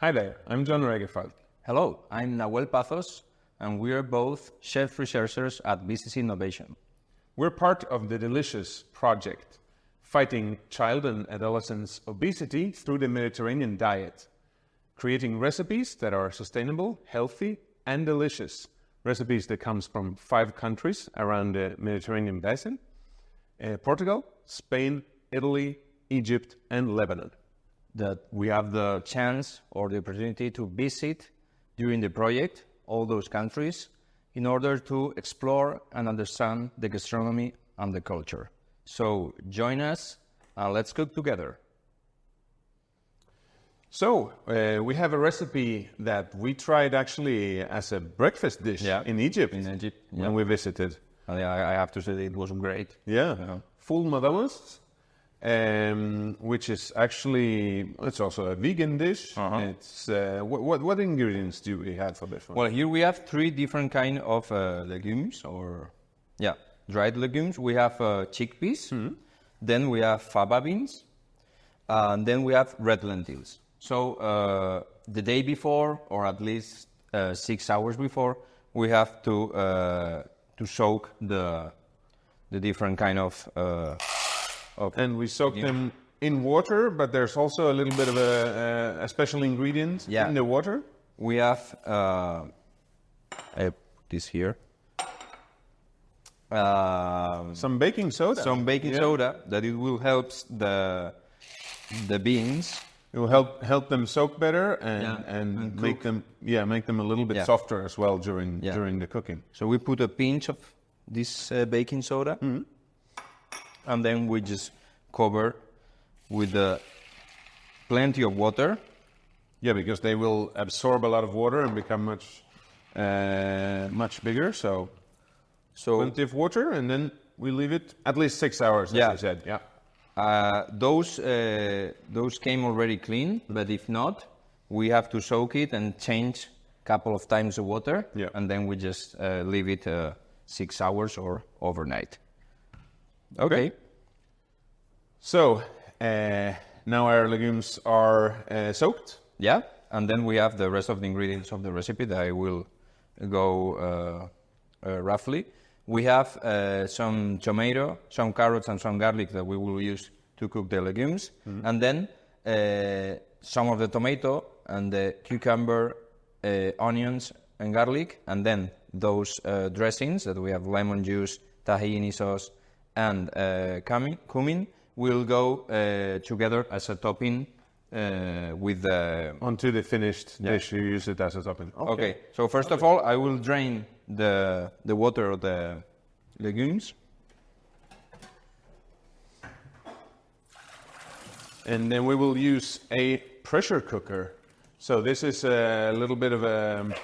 Hi there, I'm John Regefald. Hello, I'm Nahuel Pazos, and we are both chef researchers at BCC Innovation. We're part of the Delicious project, fighting child and adolescent obesity through the Mediterranean diet, creating recipes that are sustainable, healthy, and delicious. Recipes that comes from 5 countries around the Mediterranean basin: Portugal, Spain, Italy, Egypt, and Lebanon. That we have the chance or the opportunity to visit during the project all those countries in order to explore and understand the gastronomy and the culture. So join us and let's cook together. So, we have a recipe that we tried actually as a breakfast dish in Egypt when we visited. I have to say that it was great. Ful Medames, which is actually, it's also a vegan dish. It's what ingredients do we have for this one? Well, here we have 3 different kind of legumes, dried legumes. We have chickpeas, then we have fava beans, and then we have red lentils. So the day before, or at least 6 hours before, we have to soak the different kind of and we soak them in water, but there's also a little bit of a special ingredient in the water. We have this here. Some baking soda. Some baking soda that it will help the beans. It will help them soak better and make them a little bit softer as well during the cooking. So we put a pinch of this baking soda, and then we just cover with plenty of water. Yeah, because they will absorb a lot of water and become much bigger. So plenty of water, and then we leave it at least 6 hours, as I said. Yeah. Those came already clean, but if not, we have to soak it and change a couple of times the water, and then we just leave it 6 hours or overnight. Okay. So now our legumes are soaked. Yeah, and then we have the rest of the ingredients of the recipe that I will go roughly. We have some tomato, some carrots, and some garlic that we will use to cook the legumes. And then some of the tomato and the cucumber, onions, and garlic. And then those dressings that we have: lemon juice, tahini sauce, and cumin will go together as a topping with the... Onto the finished dish, you use it as a topping. Okay. So first of all, I will drain the water of the legumes. And then we will use a pressure cooker. So this is a little bit of an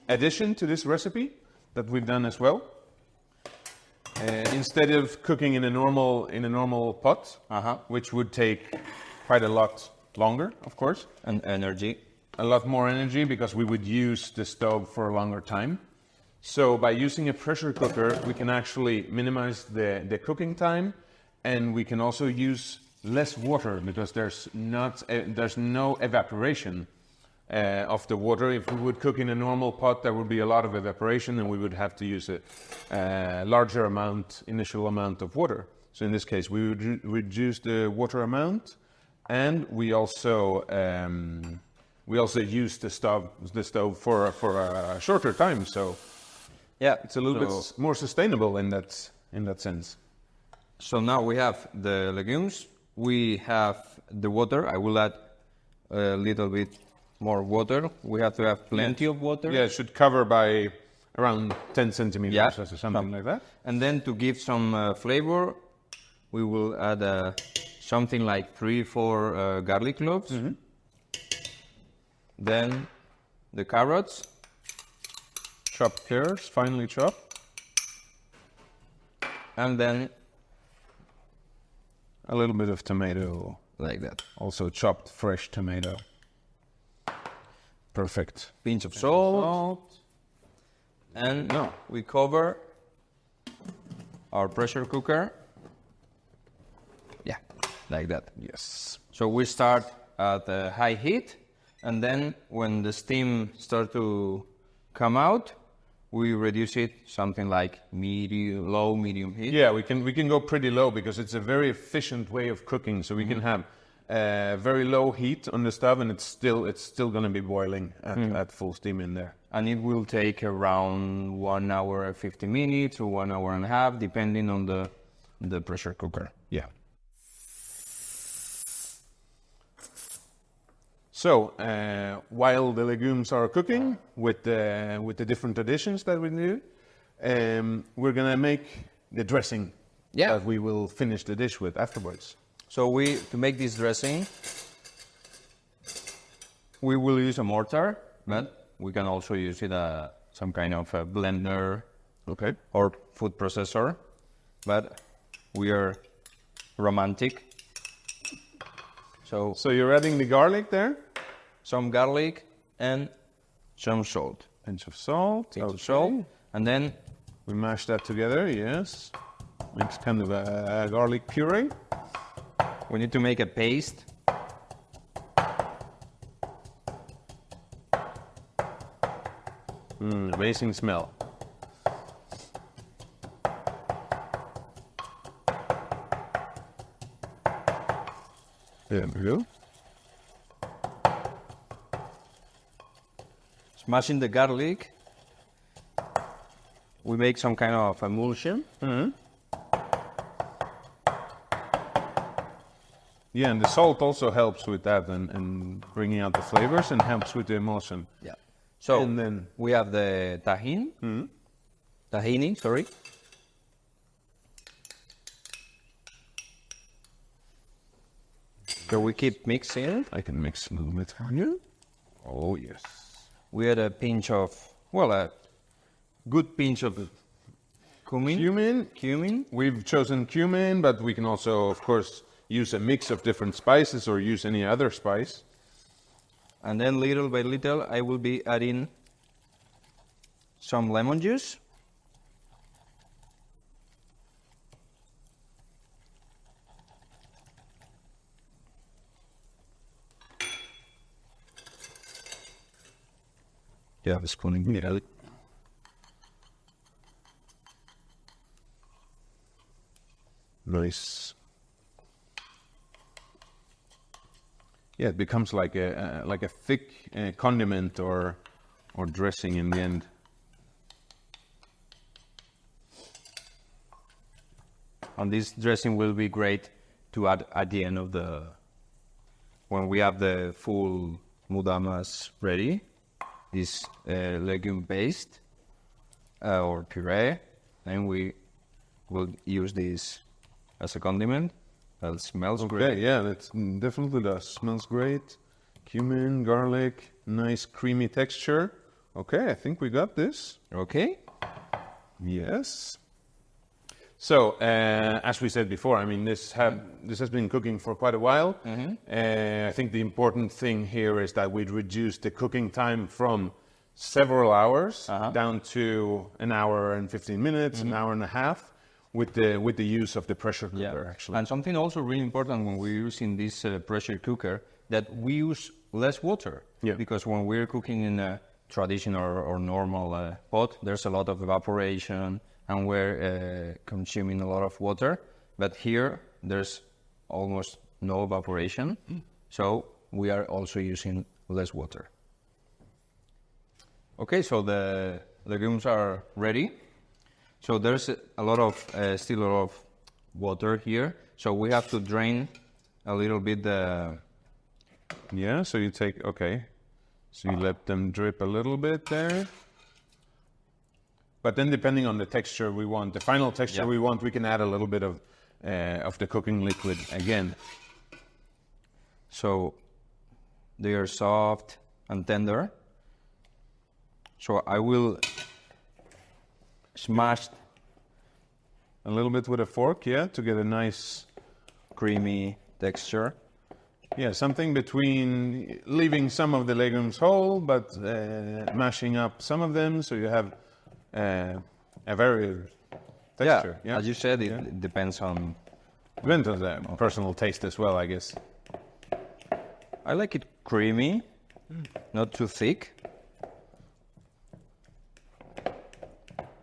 addition to this recipe that we've done as well. Instead of cooking in a normal pot, which would take quite a lot longer, of course. And energy. A lot more energy, because we would use the stove for a longer time. So by using a pressure cooker, we can actually minimize the cooking time, and we can also use less water, because there's no evaporation of the water. If we would cook in a normal pot, there would be a lot of evaporation, and we would have to use a larger initial amount of water. So in this case, we would reduce the water amount, and we also use the stove for a shorter time. So it's a little bit more sustainable in that sense. So now we have the legumes. We have the water. I will add a little bit more water. We have to have plenty of water. Yeah, it should cover by around 10 centimeters or something like that. And then to give some flavor, we will add something like 3-4 garlic cloves. Then the carrots. Chopped carrots, finely chopped. And then a little bit of tomato. Like that. Also chopped fresh tomato. Perfect. Pinch of salt. And we cover our pressure cooker. Yeah, like that. Yes. So we start at high heat, and then when the steam starts to come out, we reduce it something like low, medium heat. Yeah, we can go pretty low because it's a very efficient way of cooking. So we can have very low heat on the stove, and it's still going to be boiling at full steam in there. And it will take around 1 hour 50 minutes or 1 hour and a half, depending on the pressure cooker. Yeah. So while the legumes are cooking with the different additions that we do, we're gonna make the dressing that we will finish the dish with afterwards. So to make this dressing, we will use a mortar, but we can also use it some kind of a blender, Okay. or food processor. But we are romantic. So So you're adding the garlic there, some garlic and some salt. pinch of salt. Pinch of salt, and then We mash that together. Yes. Makes kind of a garlic puree. we need to make a paste. Amazing smell. There we go. Smashing the garlic, we make some kind of emulsion. Yeah, and the salt also helps with that and bringing out the flavors and helps with the emulsion. Yeah. So And then- we have the tahini, sorry. So we keep mixing. I can mix a little bit. Yeah. Oh, yes. We add a pinch of, a good pinch of cumin. Cumin. We've chosen cumin, but we can also, of course, use a mix of different spices or use any other spice. And then little by little, I will be adding some lemon juice. Yeah, I was calling. Yeah. Nice. Yeah, it becomes like a thick condiment or dressing in the end. And this dressing will be great to add at the end of when we have the full Medames ready, this legume paste or puree, and we will use this as a condiment. That smells great. Okay, yeah, that definitely does. Smells great. Cumin, garlic, nice creamy texture. Okay, I think we got this. Okay. Yes. So, as we said before, I mean, this has been cooking for quite a while. I think the important thing here is that we'd reduce the cooking time from several hours down to an hour and 15 minutes, an hour and a half, with the use of the pressure cooker, actually. And something also really important when we're using this pressure cooker, that we use less water. Yeah. Because when we're cooking in a traditional or normal pot, there's a lot of evaporation, and we're consuming a lot of water. But here, there's almost no evaporation, so we are also using less water. Okay, so the legumes are ready. So there's still a lot of water here. So we have to drain a little bit Yeah, so you so you let them drip a little bit there. But then depending on the texture we want, the final texture we want, we can add a little bit of the cooking liquid again. So they are soft and tender. So I will smash A little bit with a fork, to get a nice creamy texture. Yeah, something between leaving some of the legumes whole, but mashing up some of them, so you have a varied texture. As you said, it depends on... Depends on the personal taste as well, I guess. I like it creamy, not too thick.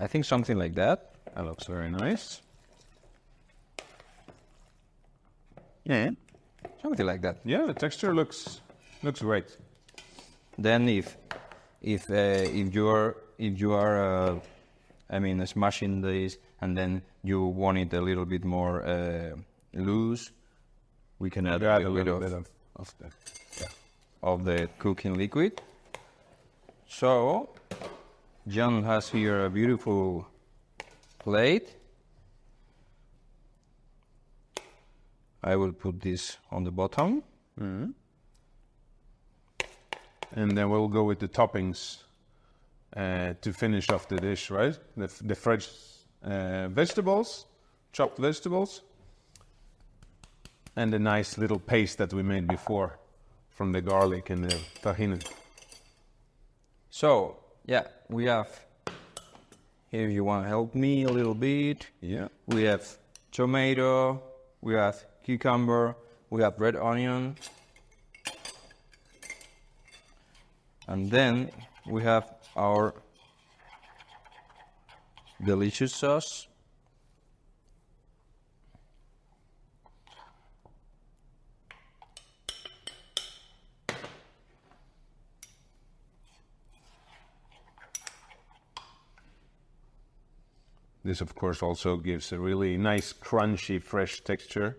I think something like that. That looks very nice. Yeah, something like that. Yeah, the texture looks great. Then if you are smashing this and then you want it a little bit more loose, we can add a little bit of the cooking liquid. So John has here a beautiful plate. I will put this on the bottom. Mm-hmm. And then we'll go with the toppings to finish off the dish, right? The fresh vegetables, chopped vegetables, and the nice little paste that we made before from the garlic and the tahini. So, yeah, we have, here you want to help me a little bit. Yeah. We have tomato, we have cucumber, we have red onion. And then we have our delicious sauce. This, of course, also gives a really nice, crunchy, fresh texture,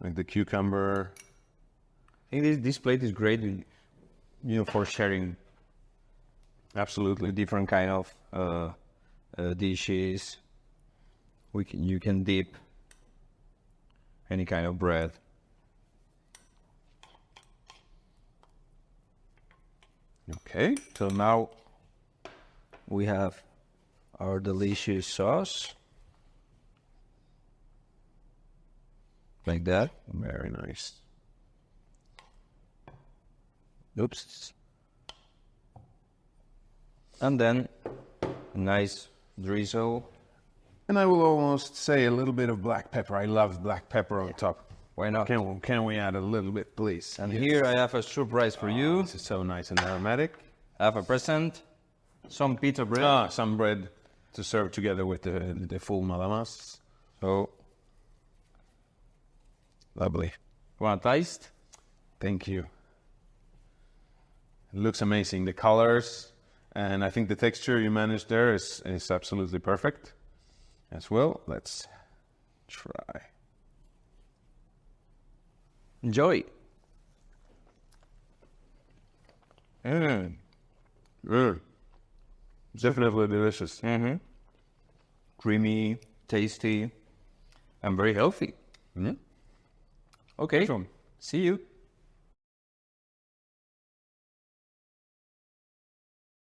like the cucumber. I think this plate is great, for sharing. Absolutely. Different kind of dishes. You can dip any kind of bread. Okay. So now we have our delicious sauce. Like that. Very nice. Oops. And then a nice drizzle. And I will almost say a little bit of black pepper. I love black pepper on top. Why not? Can we add a little bit, please? And here I have a surprise for you. This is so nice and aromatic. I have a present. Some pizza bread. Some bread to serve together with the Ful Medames. So, Lovely. want to taste? Thank you. It looks amazing. The colors, and I think the texture you managed there is absolutely perfect as well. Let's try. Enjoy. Definitely delicious. Mm-hmm. Creamy, tasty, and very healthy. Mm-hmm. Okay. Awesome. See you.